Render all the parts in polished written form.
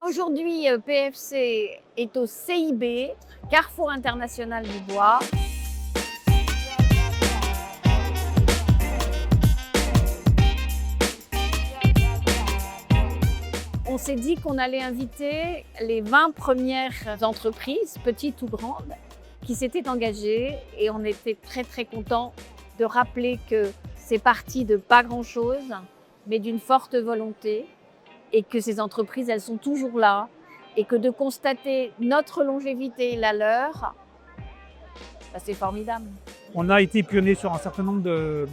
Aujourd'hui, PFC est au CIB, Carrefour International du Bois. On s'est dit qu'on allait inviter les 20 premières entreprises, petites ou grandes, qui s'étaient engagées, et on était très contents de rappeler que c'est parti de pas grand-chose, mais d'une forte volonté, et que ces entreprises, elles sont toujours là, et que de constater notre longévité et la leur, c'est formidable. On a été pionnier sur un certain nombre de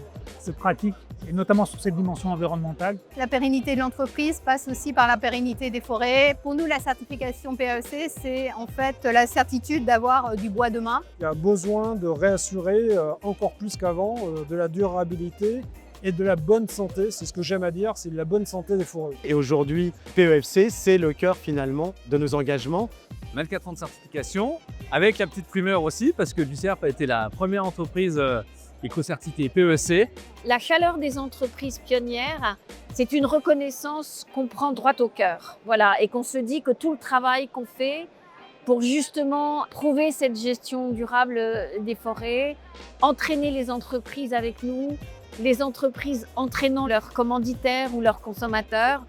pratiques, et notamment sur cette dimension environnementale. La pérennité de l'entreprise passe aussi par la pérennité des forêts. Pour nous, la certification PEFC, c'est en fait la certitude d'avoir du bois demain. Il y a besoin de réassurer encore plus qu'avant de la durabilité et de la bonne santé. C'est ce que j'aime à dire, c'est de la bonne santé des forêts. Et aujourd'hui, PEFC, c'est le cœur finalement de nos engagements. 24 ans de certification, avec la petite primeur aussi, parce que l'UCERP a été la première entreprise éco-certifiée PEFC. La chaleur des entreprises pionnières, c'est une reconnaissance qu'on prend droit au cœur. Voilà, et qu'on se dit que tout le travail qu'on fait pour justement prouver cette gestion durable des forêts, entraîner les entreprises avec nous, les entreprises entraînant leurs commanditaires ou leurs consommateurs,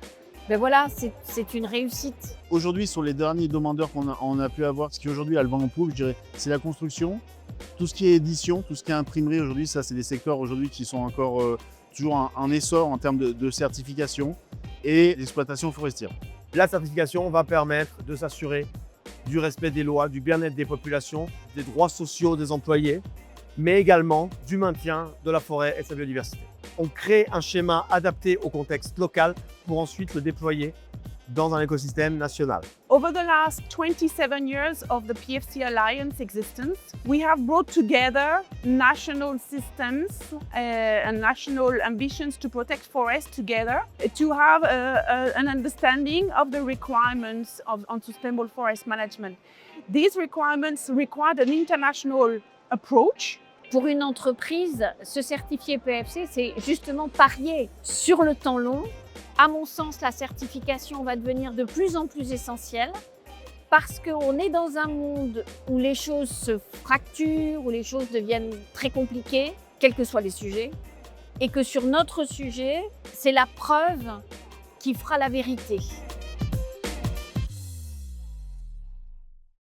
ben voilà, c'est une réussite. Aujourd'hui, sur les derniers demandeurs qu'on a pu avoir, ce qui aujourd'hui a le vent en poupe, je dirais, c'est la construction. Tout ce qui est édition, tout ce qui est imprimerie aujourd'hui, ça c'est des secteurs aujourd'hui qui sont encore toujours en essor en termes de certification et d'exploitation forestière. La certification va permettre de s'assurer du respect des lois, du bien-être des populations, des droits sociaux des employés, mais également du maintien de la forêt et de sa biodiversité. On crée un schéma adapté au contexte local pour ensuite le déployer dans un écosystème national. Over the last 27 years of the PFC Alliance existence, we have brought together national systems and national ambitions to protect forests together, to have an understanding of the requirements on sustainable forest management. These requirements require an international approach. Pour une entreprise, se certifier PEFC, c'est justement parier sur le temps long. À mon sens, la certification va devenir de plus en plus essentielle parce qu'on est dans un monde où les choses se fracturent, où les choses deviennent très compliquées, quels que soient les sujets, et que sur notre sujet, c'est la preuve qui fera la vérité.